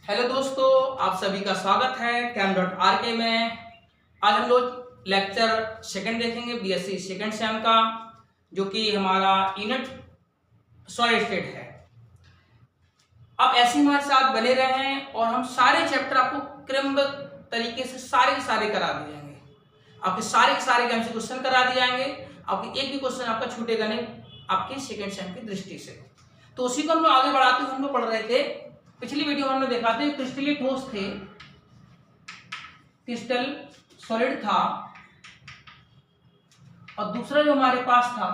Hello दोस्तों, आप सभी का स्वागत है cam.rk में। आज हम लोग लेक्चर सेकंड देखेंगे बीएससी सेकंड सेम का, जो कि हमारा यूनिट सॉलिड स्टेट है। आप ऐसे हमारे साथ बने रहें और हम सारे चैप्टर आपको क्रमबद्ध तरीके से सारे के सारे करा दिए जाएंगे। आपके सारे के सारे एमसी क्वेश्चन करा दिए जाएंगे। आपके एक भी क्वेश्चन आपका छूटेगा नहीं आपके सेकंड सेम की दृष्टि से। तो उसी को हम लोग आगे बढ़ाते हुए हम लोग पढ़ रहे थे। पिछली वीडियो में हमने देखा था क्रिस्टलीय ठोस थे, क्रिस्टल सॉलिड था, और दूसरा जो हमारे पास था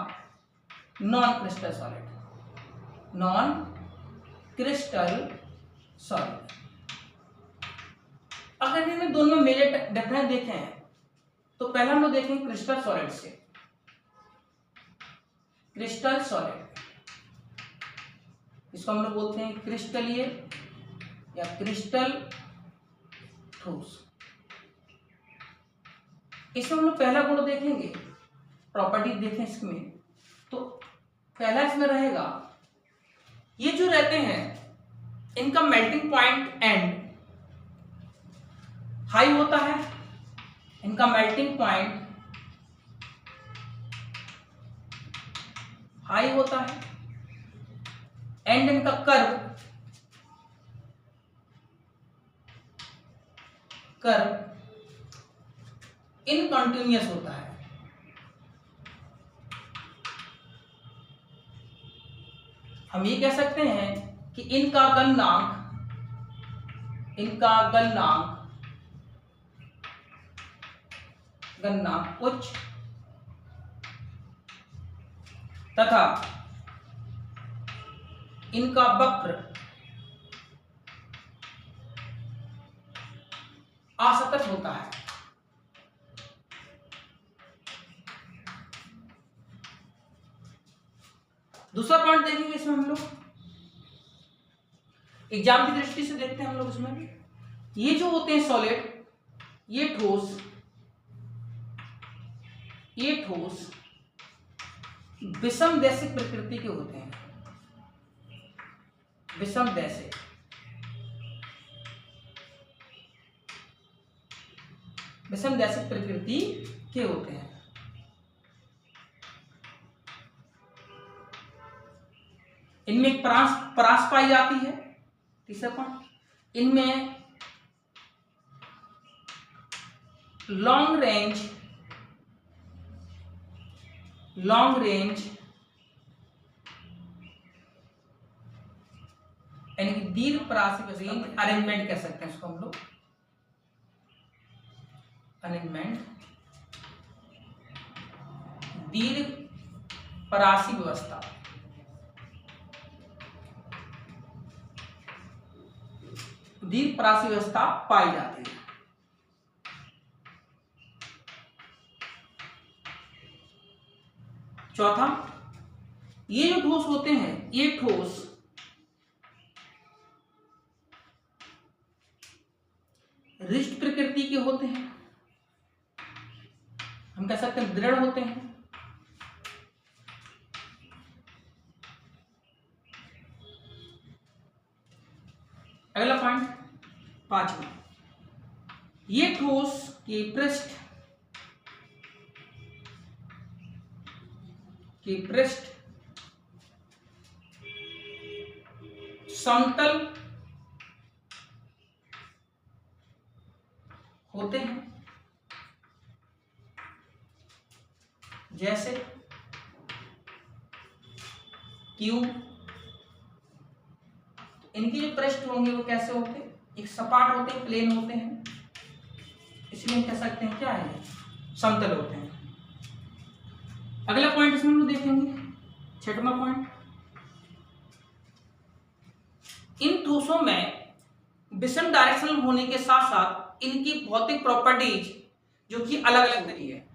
non crystal solid. Non crystal solid अगर इनमें दोनों में मेजर डिफरेंस देखें हैं तो पहला हम लोग देखेंगे क्रिस्टल सॉलिड से। क्रिस्टल सॉलिड इसको हम लोग बोलते हैं क्रिस्टलीय या क्रिस्टल ठोस। इसमें हम लोग पहला गुण देखेंगे, प्रॉपर्टी देखें इसमें। तो पहला इसमें रहेगा, ये जो रहते हैं इनका मेल्टिंग पॉइंट एंड हाई होता है। इनका मेल्टिंग पॉइंट हाई होता है एंड इनका कर्व इनकंटिन्यूअस होता है। हम ये कह सकते हैं कि इनका गलनांक उच्च तथा इनका वक्र असतत होता है। दूसरा पॉइंट देखेंगे इसमें हम लोग एग्जाम की दृष्टि से देखते हैं। हम लोग इसमें ये जो होते हैं सॉलिड, ये ठोस विषमदैशिक प्रकृति के होते हैं। विषमदैशिक प्रकृति के होते हैं। इनमें एक परास पाई जाती है। तीसरा पॉइंट, इनमें लॉन्ग रेंज यानी कि दीर्घ परासी अरेंजमेंट कह सकते हैं इसको हम लोग। अरेंजमेंट दीर्घ परासी व्यवस्था, दीर्घ परासी व्यवस्था पाई जाती है। चौथा, ये जो ठोस होते हैं, ये ठोस रिस्ट प्रकृति के होते हैं। हम कह सकते हैं दृढ़ होते हैं। अगला पॉइंट पांचवा, ये ठोस के पृष्ठ समतल होते हैं। जैसे क्यूब, इनके जो पृष्ठ होंगे वो कैसे होते हैं? एक सपाट होते हैं, प्लेन होते हैं, इसलिए हम कह सकते हैं क्या है, समतल होते हैं। अगला पॉइंट इसमें हम लोग देखेंगे, छठवां पॉइंट, इन ठोसों में विषम डायरेक्शनल होने के साथ साथ इनकी भौतिक प्रॉपर्टीज जो कि अलग अलग तरीके है।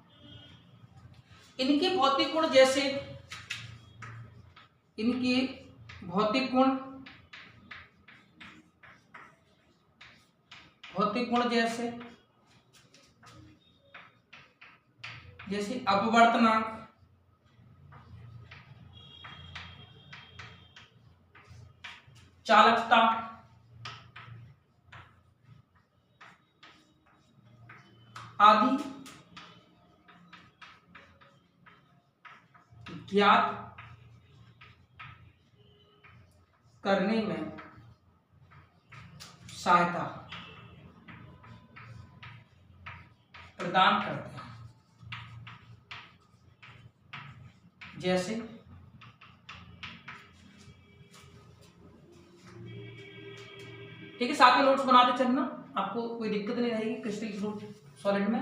इनके भौतिक गुण जैसे इनके भौतिक गुण जैसे अपवर्तनांक, चालकता, आदि ज्ञात करने में सहायता प्रदान करते हैं। जैसे ठीक है, साथ में नोट्स बनाते चलना, आपको कोई दिक्कत नहीं रहेगी क्रिस्टल फ्लूइड सॉलिड में।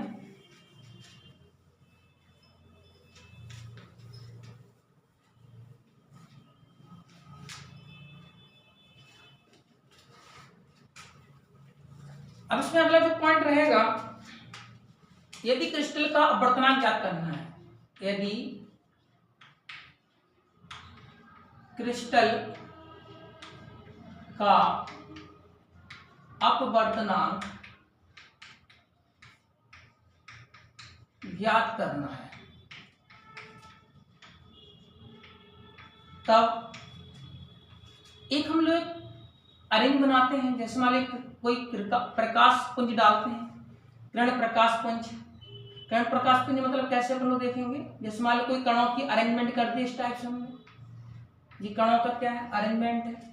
अब इसमें अगला जो पॉइंट रहेगा, यदि क्रिस्टल का अपवर्तनांक ज्ञात करना है, यदि क्रिस्टल का अपवर्तनांक ज्ञात करना है, तब एक हम लोग अरेंज बनाते हैं। जैसे मान लीजिए कोई प्रकाश पुंज डालते हैं, किरण प्रकाश पुंज। किरण प्रकाश पुंज मतलब कैसे हम लोग देखेंगे, जैसे मान लीजिए कोई कणों की अरेंजमेंट करते हैं इस टाइप से, हम ये कणों का क्या है, अरेंजमेंट है।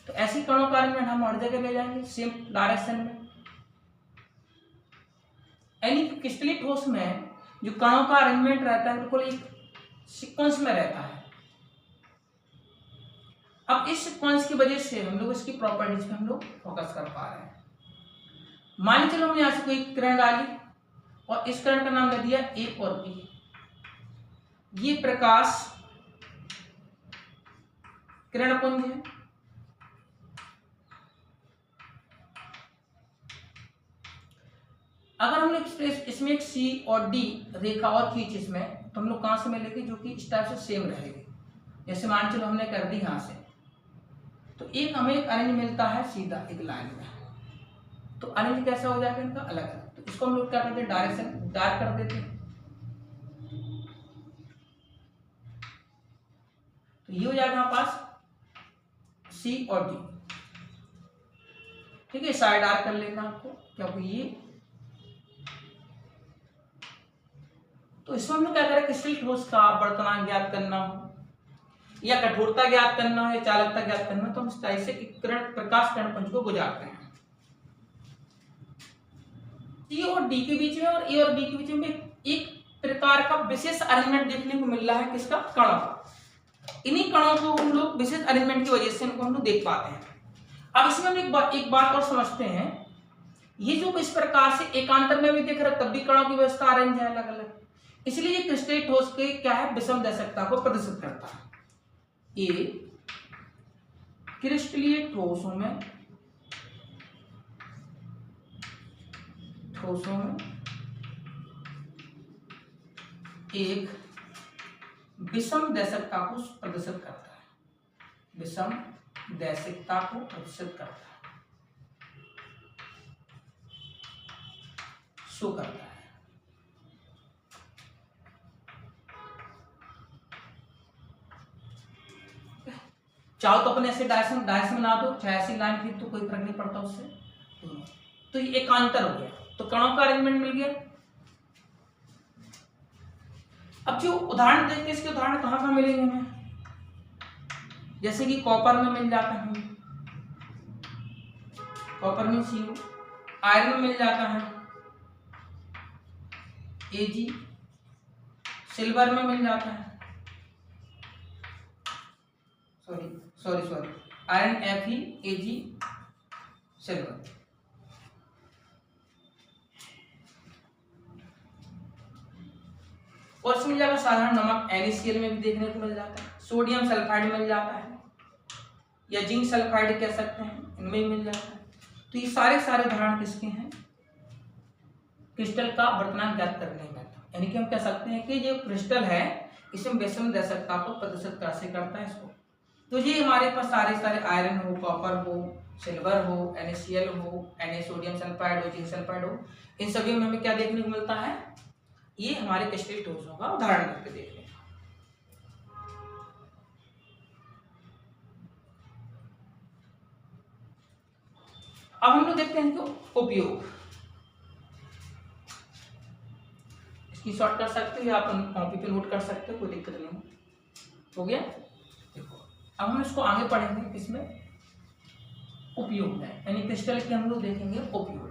तो ऐसी कणों का अरेंजमेंट हम हर जगह ले जाएंगे सेम डायरेक्शन में। यानी कि क्रिस्टलीय ठोस में जो कणों का अरेंजमेंट रहता है बिल्कुल एक सीक्वेंस में रहता है। अब इस सीक्वेंस की वजह से हम लोग इसकी प्रॉपर्टीज पे हम लोग फोकस कर पा रहे हैं। मान लीजिए हमने यहां से कोई किरण डाली और इस किरण का नाम दे दिया ए और बी। ये प्रकाश किरण पुंज है। अगर हम लोग इसमें एक सी और डी रेखा और खींच इसमें, तो हम लोग कहां से मिलेगी, जो कि इस टाइप से सेम रहेगी। जैसे मान चलो हमने कर दी यहां से, तो एक हमें एक अरेंज मिलता है सीधा एक लाइन में। तो अरेंज कैसा हो जाएगा इनका, अलग अलग। तो इसको हम लोग क्या करते हैं, डायरेक्शन डार्क कर देते हैं। तो ये हो जाएगा हमारे पास सी और डी। ठीक है, साइड डार्क कर लेना आपको, क्योंकि ये तो इसमें हम लोग क्या करें, क्रिस्टल ठोस का अपवर्तनांक ज्ञात करना हो या कठोरता ज्ञात करना हो या चालकता ज्ञात करना हो, तो हम इस तरह से किरण प्रकाश किरण पुंज को गुजारते हैं। सी और डी के बीच में और ए और बी के बीच में एक प्रकार का विशेष अरेंजमेंट देखने को मिल रहा है, किसका, कणों का। इन्हीं कणों को हम लोग विशेष अरेंजमेंट की वजह से इनको हम लोग देख पाते हैं। अब इसमें हम एक बात और समझते हैं, ये जो इस प्रकार से एकांतर में भी देख रहे तब भी कणों की व्यवस्था अरेंज है अलग अलग, इसलिए ये क्रिस्टलीय ठोस के क्या है, विषम दर्शकता को प्रदर्शित करता है। ये क्रिस्टलीय ठोसों में एक विषम दैशिकता को प्रदर्शित करता है, विषम दैशिकता को प्रदर्शित करता है, शो करता है। चाहो तो अपने ऐसे डायरेक्शन बना दो, चाहे ऐसी लाइन खींच दो, कोई फर्क नहीं पड़ता उससे। तो ये एकांतर हो गया, तो कणों का अरेंजमेंट मिल गया। अब जो उदाहरण देखते हैं, इसके उदाहरण कहां कहां मिलेंगे हमें, जैसे कि कॉपर में मिल जाता है, कॉपर में CO, आयरन में मिल जाता है Ag, सिल्वर में मिल जाता है, sorry iron Fe, Ag, silver. और इसमें मिल जाएगा साधारण नमक NaCl में भी देखने को मिल जाता है, सोडियम सल्फाइड मिल जाता है या जिंक सल्फाइड कह सकते हैं, इनमें भी मिल जाता है। तो ये सारे उदाहरण किसके हैं, क्रिस्टल का अपवर्तनांक ज्ञात करने में। यानी कि हम कह सकते हैं कि जो क्रिस्टल है इसमें विषम दर्शकता को प्रदर्शित कैसे करता है इसको। तो ये हमारे पास सारे आयरन हो, कॉपर हो, सिल्वर हो, NaCl हो, Na सोडियम सल्फाइड हो, जिंक सल्फाइड हो, इन सभी में हमें क्या देखने को मिलता है, ये हमारे क्रिस्टलीय ठोसों का उदाहरण करके देख लें। अब हम लोग देखते हैं कि उपयोग। स्क्रीनशॉट कर सकते हो या आप कॉपी पे नोट कर सकते हो, कोई दिक्कत नहीं। हो गया। देखो अब हम इसको आगे पढ़ेंगे, इसमें उपयोग में, यानी क्रिस्टल के हम लोग देखेंगे उपयोग।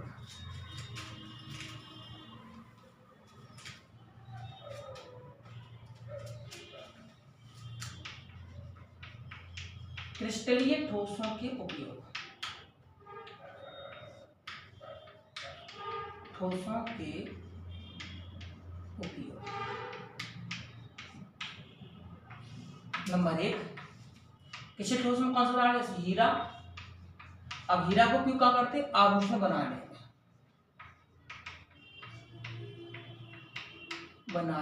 क्रिस्टलीय ठोसों के उपयोग, ठोसों के उपयोग। नंबर 1, किसी ठोस में कौन सा उदाहरण, जैसे हीरा। अब हीरा को क्यों क्या करते हैं, आभूषण बनाने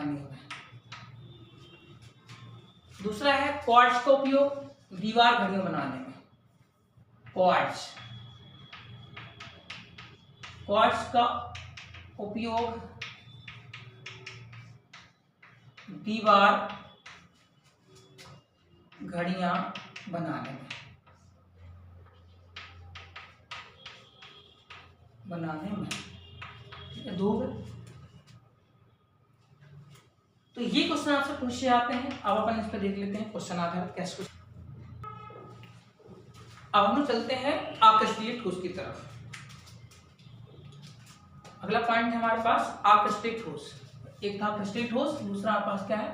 में। दूसरा है क्वार्ट्ज का उपयोग दीवार घड़ियों बनाने में। क्वार्ट्ज का उपयोग दीवार घड़ियां बनाने में। दो। तो ये क्वेश्चन आपसे पूछे जाते हैं। अब अपन इस पर देख लेते हैं क्वेश्चन आधारित कैसे। अब हम लोग चलते हैं आकृष्टीय ठोस की तरफ। अगला पॉइंट है हमारे पास आकृष्टीय ठोस। एक था क्रिस्टलीय ठोस, दूसरा हमारे पास क्या है,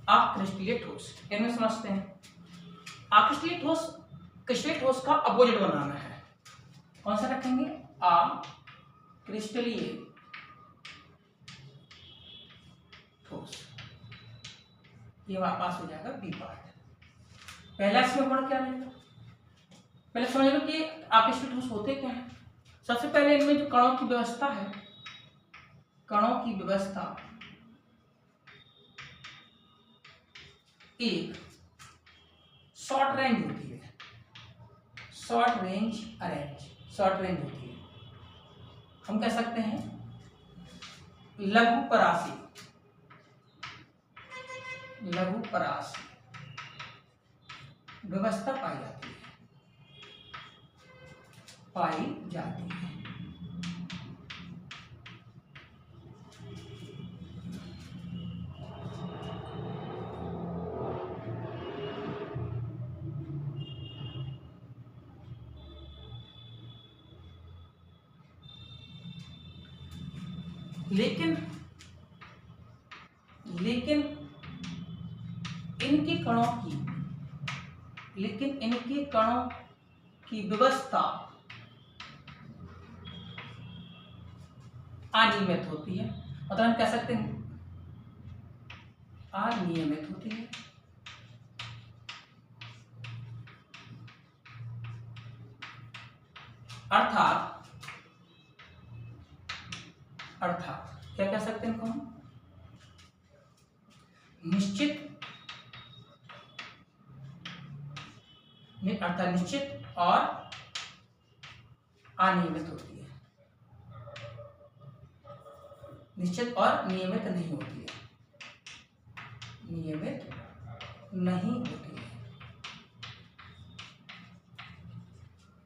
अक्रिस्टलीय ठोस। इनमें समझते हैं। अक्रिस्टलीय ठोस क्रिस्टलीय ठोस का अपोजिट बनाना है। कौन सा रखेंगे, अक्रिस्टलीय ठोस। ये हमारे पास हो जाएगा बी पार्ट। पहला इसमें गुण क्या रहेगा, पहले समझ लो कि अक्रिस्टलीय ठोस होते क्या है। सबसे पहले इनमें जो कणों की व्यवस्था है, कणों की व्यवस्था एक शॉर्ट रेंज होती है, शॉर्ट रेंज होती है। हम कह सकते हैं लघु परासी व्यवस्था पाई जाती है। लेकिन इनके कणों की व्यवस्था अनियमित होती है। मतलब हम कह सकते हैं अनियमित होती है। अर्थात क्या कह सकते हैं इनको हम, निश्चित और अनियमित होती है, निश्चित और नियमित नहीं होती है।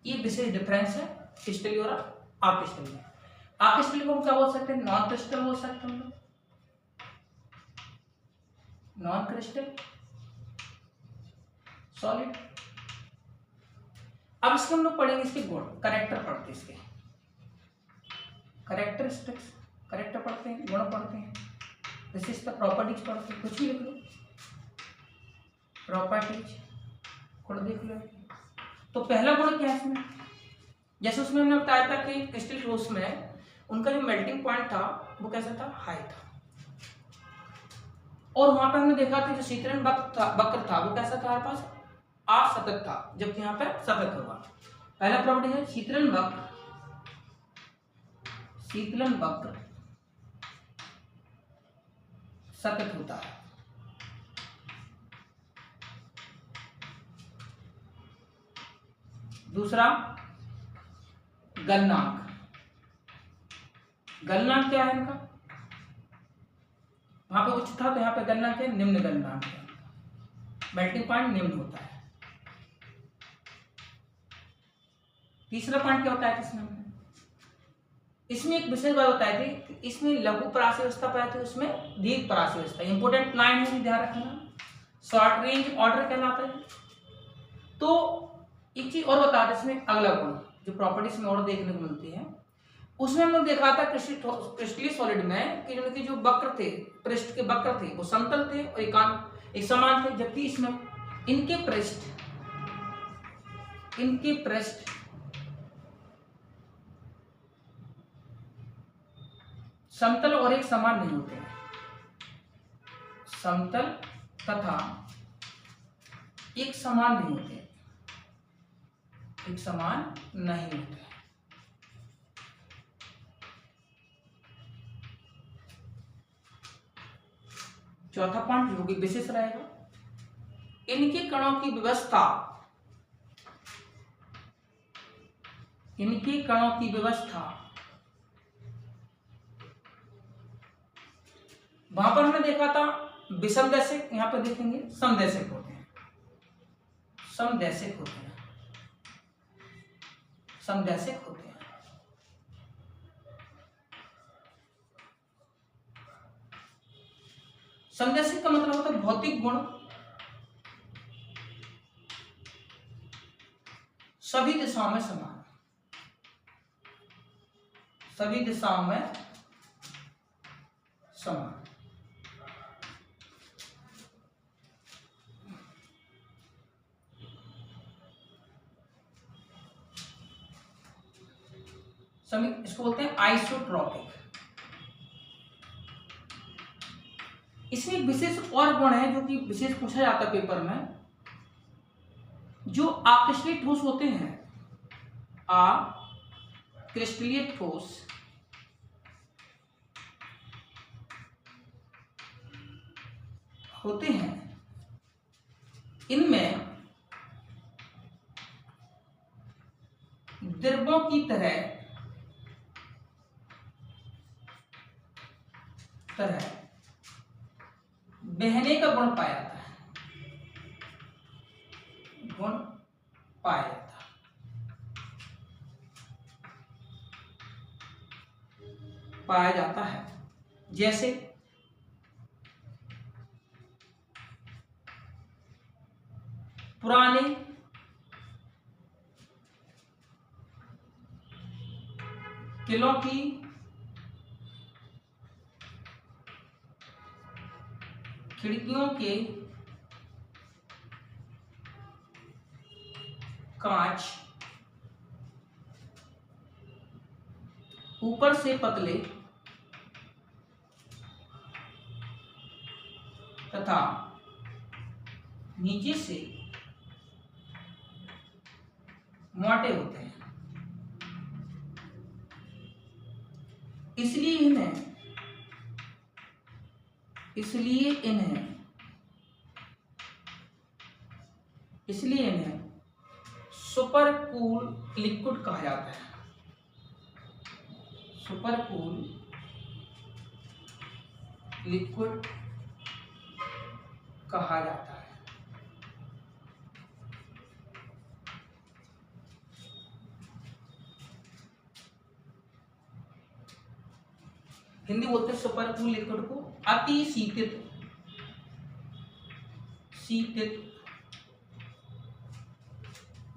ये विशेष डिफरेंस है क्रिस्टलीय और अक्रिस्टलीय। अक्रिस्टलीय को हम क्या बोल सकते हैं, नॉन क्रिस्टल बोल सकते हैं, नॉन क्रिस्टल सॉलिड। अब इसके हम लोग पढ़ेंगे इसके गुण, कैरेक्टर पढ़ते हैं, इसके कैरेक्टरिस्टिक्स, कैरेक्टर पढ़ते हैं, गुण पढ़ते हैं, विशिष्ट प्रॉपर्टीज पढ़ते हैं। कुछ भी लिख लो, प्रॉपर्टीज गुण देख लो। तो पहला गुण क्या है इसमें, जैसे उसमें हमने बताया था कि क्रिस्टल ठोस में उनका जो मेल्टिंग पॉइंट था वो कैसा था, हाई था। और वहां पर हमने देखा था जो शीतलन वक्र था वो कैसा था, हमारे पास असतत था, जबकि यहाँ पर सतत होगा। पहला प्रॉपर्टी है शीतलन वक्र सतत होता है। दूसरा गलनांक क्या है इनका, वहां पे उच्च था तो यहाँ पे गलनांक है निम्न गलनांक है, मेल्टिंग पॉइंट निम्न होता है। तीसरा पॉइंट क्या होता है इसमें, इसमें एक विशेष बात बताई थी कि इसमें लघु परासी अवस्था पाई थी, उसमें दीर्घ परासी अवस्था। इंपोर्टेंट लाइन है, ध्यान रखना, शॉर्ट रेंज ऑर्डर कहलाता है। तो एक चीज और बता दें, इसमें अगला गुण जो प्रॉपर्टीज में और देखने को मिलती है, उसमें हमने देखा था क्रिस्टलीय सॉलिड में कि उनके जो वक्र थे, पृष्ठ के वक्र थे, वो समतल थे और एक समान थे, जबकि इसमें इनके पृष्ठ समतल और एक समान नहीं होते हैं। समतल तथा एक समान नहीं होते, एक समान नहीं होते। चौथा पॉइंट जो कि विशेष रहेगा, इनके कणों की व्यवस्था, इनके कणों की व्यवस्था, वहां पर हमने देखा था विषमदैशिक, यहां पर देखेंगे समदैशिक होते हैं, समदैशिक होते हैं, समदैशिक होते हैं। समदैशिक का मतलब होता है भौतिक गुण सभी दिशाओं में समान, सभी दिशाओं में समान। इसको बोलते हैं आइसोट्रॉपिक। इसमें एक विशेष और गुण है जो कि विशेष पूछा जाता है पेपर में, जो आक्रिस्टलीय ठोस होते हैं, आक्रिस्टलीय ठोस होते हैं, इनमें द्रवों की तरह बहने का गुण पाया जाता है, गुण पाया जाता है। पाया जाता है जैसे पुराने किलों की खिड़कियों के कांच ऊपर से पतले तथा नीचे से मोटे होते हैं, इसलिए इन्हें सुपर कूल लिक्विड कहा जाता है, सुपर कूल लिक्विड कहा जाता है। हिंदी बोलते हैं सुपर कूल लिक्विड को अति शीतित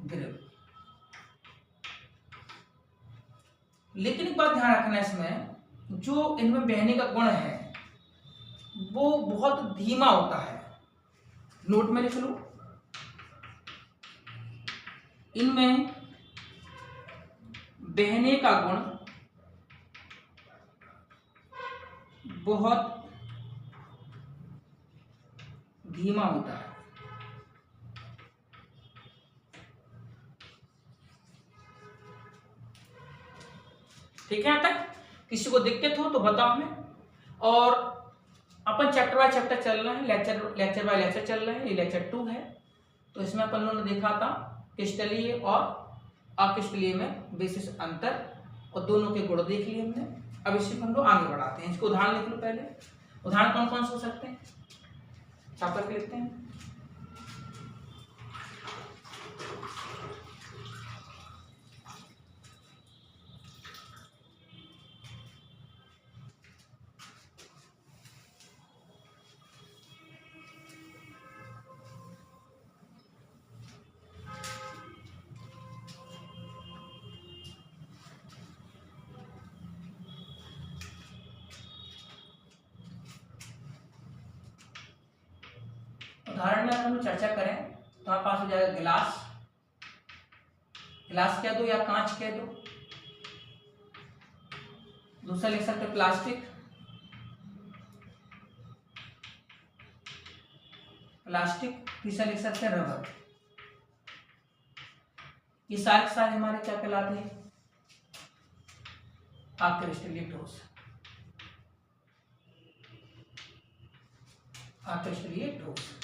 द्रव। लेकिन एक बात ध्यान रखना, इसमें जो इनमें बहने का गुण है वो बहुत धीमा होता है, नोट में लिख लो, इनमें बहने का गुण बहुत धीमा होता है। ठीक है, यहां तक किसी को दिक्कत हो तो बताओ हमें। और अपन चैप्टर बाय चैप्टर चल रहे हैं, लेक्चर बाय लेक्चर चल रहे हैं, ये लेक्चर 2 है। तो इसमें अपन लोगों ने देखा था क्रिस्टलीय और अक्रिस्टलीय में विशेष अंतर और दोनों के गुण देख लिए हमने। अब इसी को हम लोग आगे बढ़ाते हैं। इसको उदाहरण लिख लो पहले। उदाहरण कौन कौन से हो सकते हैं, छापर के लिखते हैं। उदाहरण में हम लोग चर्चा करें तो हमारे पास हो जाएगा गिलास, गिलास कह दो या कांच कह दो। दूसरा लिख सकते प्लास्टिक, प्लास्टिक। तीसरा लिख सकते हैं रबर। ये सारे हमारे क्या कहलाते हैं? अक्रिस्टलीय ठोस, अक्रिस्टलीय ठोस।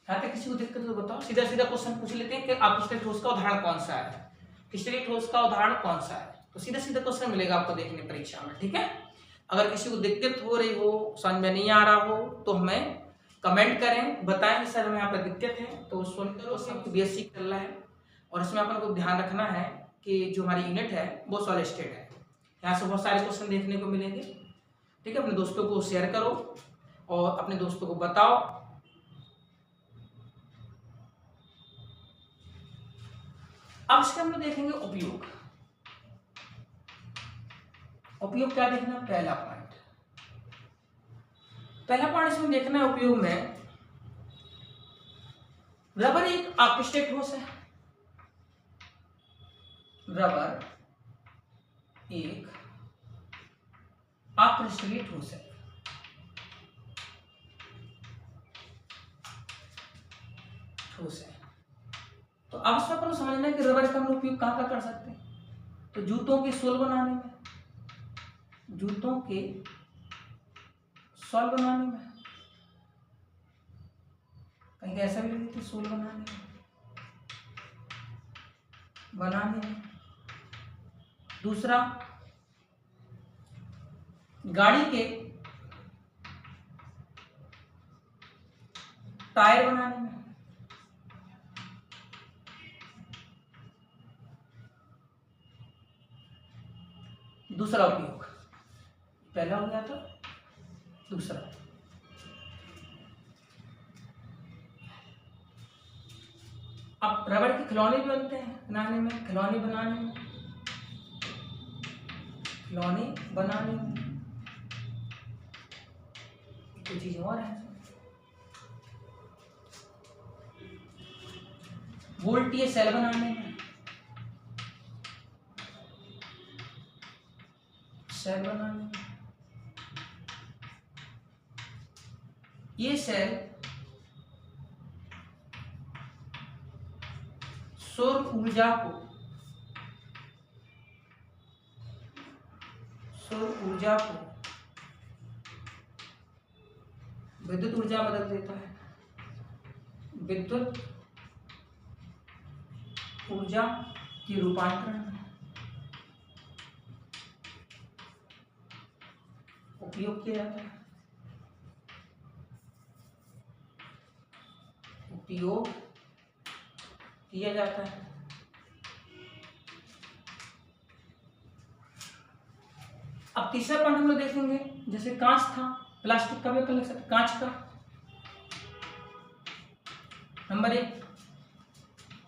यहाँ तक किसी को दिक्कत तो बताओ, सीधा सीधा क्वेश्चन पूछ लेते हैं कि अक्रिस्टलीय ठोस का उदाहरण कौन सा है, क्रिस्टलीय ठोस का उदाहरण कौन सा है, तो सीधा सीधा क्वेश्चन मिलेगा आपको देखने परीक्षा में। ठीक है, अगर किसी को दिक्कत हो रही हो, समझ में नहीं आ रहा हो, तो हमें कमेंट करें, बताएं कि सर हमें यहाँ पर दिक्कत है। तो सुनकर बीएससी चल रहा है और इसमें अपन को ध्यान रखना है कि जो हमारी यूनिट है वो सॉलिड स्टेट है। यहाँ से बहुत सारे क्वेश्चन देखने को मिलेंगे। ठीक है, अपने दोस्तों को शेयर करो और अपने दोस्तों को बताओ। अब इसके हम लोग देखेंगे उपयोग। उपयोग क्या देखना? पहला पॉइंट इसमें देखना है उपयोग में, रबर एक अक्रिस्टलीय ठोस है। रबर एक अक्रिस्टलीय ठोस है। तो अब इसमें अपन समझना है कि रबर का हम उपयोग कहाँ कर सकते हैं। तो जूतों के सोल बनाने में, जूतों के सोल बनाने में, कहीं ऐसा भी लिखते सोल बनाने में। दूसरा, गाड़ी के टायर बनाने में। दूसरा उपयोग, पहला हो गया था, दूसरा अब रबड़ के खिलौने भी बनते हैं बनाने में, खिलौने बनाने में, खिलौने बनाने में। कुछ चीज और है, वोल्टीय सेल बनाने में, सेल बनाने में। ये सेल सौर ऊर्जा को विद्युत ऊर्जा बदल देता है, विद्युत ऊर्जा की रूपांतरण में उपयोग किया जाता है, उपयोग किया जाता है। अब तीसरा पॉइंट हम लोग देखेंगे, जैसे कांच था, प्लास्टिक का भी अपन लिख सकते, कांच का। नंबर 1,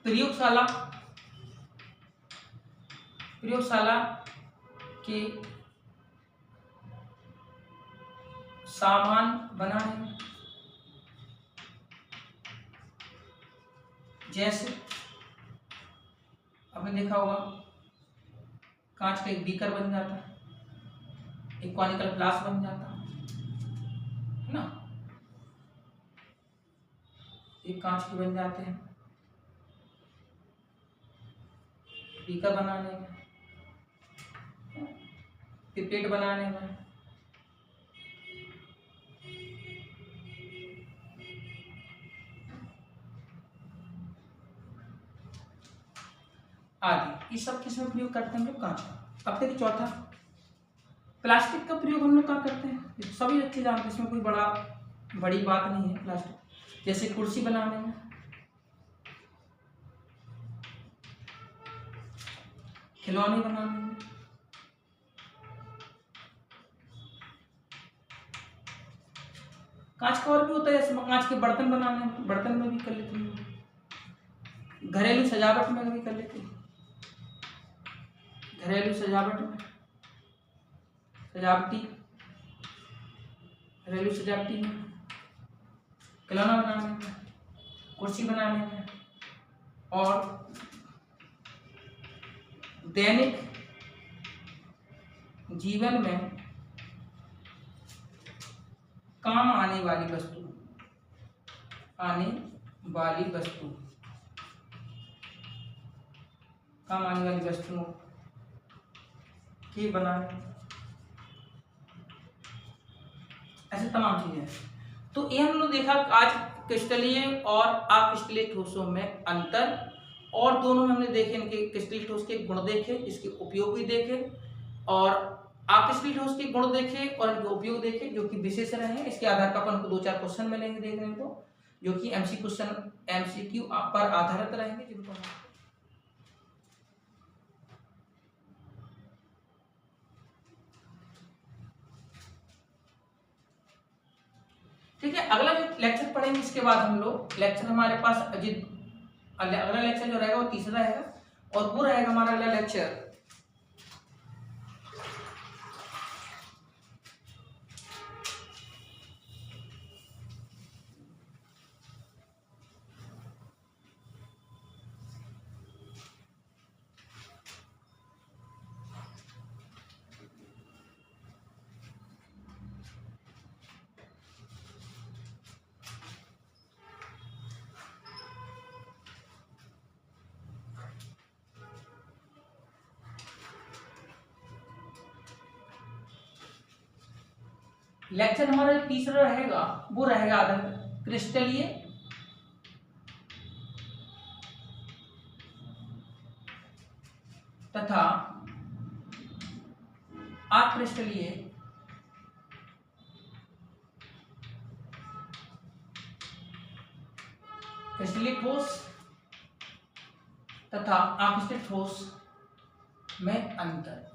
प्रयोगशाला के सामान बनाने में, जैसे आपने देखा होगा कांच का एक बीकर बन जाता है, एक कॉनिकल फ्लास्क बन जाता है ना, एक कांच के बन जाते हैं बीकर बनाने में, पिपेट बनाने में। आदि, ये सब किसमें प्रयोग करते हैं हम लोग? कांच का। अब देखिए चौथा, प्लास्टिक का प्रयोग हम लोग कहाँ करते हैं? सभी अच्छे जानते हैं, इसमें कोई बड़ी बात नहीं है। प्लास्टिक जैसे कुर्सी बनाने में, खिलौने बनाने में, कांच का और भी होता है, जैसे कांच के बर्तन बनाने में, बर्तन में भी कर लेते हैं, घरेलू सजावट में भी कर लेते हैं, घरेलू सजावट में, घरेलू सजावटी में खिलौना बनाने में, कुर्सी बनाने में और दैनिक जीवन में काम आने वाली वस्तु, आने वाली वस्तु, काम आने वाली वस्तुओं के बनाने, ऐसे तमाम चीजें। तो ये हम लोग देखा आज क्रिस्टलीय और अक्रिस्टलीय ठोसों में अंतर, और दोनों में हमने देखे इनके क्रिस्टलीय ठोस के गुण देखे, इसके उपयोग भी देखे, और अक्रिस्टलीय ठोस के गुण देखे और इनके उपयोग देखे जो कि विशेष रहे हैं। इसके आधार पर अपन को 2-4 क्वेश्चन मिलेंगे देखने को, जो कि एमसीक्यू पर आधारित रहेंगे, जिनको ठीक है। अगला जो लेक्चर पढ़ेंगे इसके बाद हम लोग लेक्चर हमारे पास अगला लेक्चर जो रहेगा वो तीसरा रहेगा, और वो रहेगा हमारा अगला लेक्चर हमारा जो तीसरा रहेगा वो रहेगा क्रिस्टलीय तथा अक्रिस्टलीय क्रिस्टलीय ठोस तथा अक्रिस्टलीय ठोस में अंतर,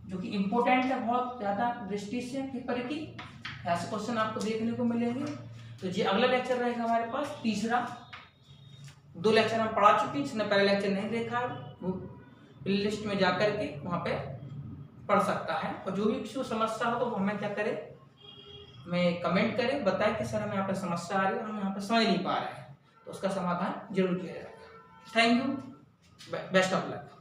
जो कि इंपॉर्टेंट है बहुत ज्यादा दृष्टि से पेपर की, ऐसे क्वेश्चन आपको देखने को मिलेंगे। तो ये अगला लेक्चर रहेगा हमारे पास तीसरा। 2 लेक्चर हम पढ़ा चुके हैं, जिसने पहले लेक्चर नहीं देखा है वो प्ले लिस्ट में जाकर के वहां पे पढ़ सकता है, और जो भी किसी को समस्या हो तो वो हमें क्या करे, हमें कमेंट करे, बताए कि सर हमें यहाँ पे समस्या आ रही है, हम यहाँ पे समझ नहीं पा रहे हैं, तो उसका समाधान जरूर किया जाएगा। Thank you, best of luck.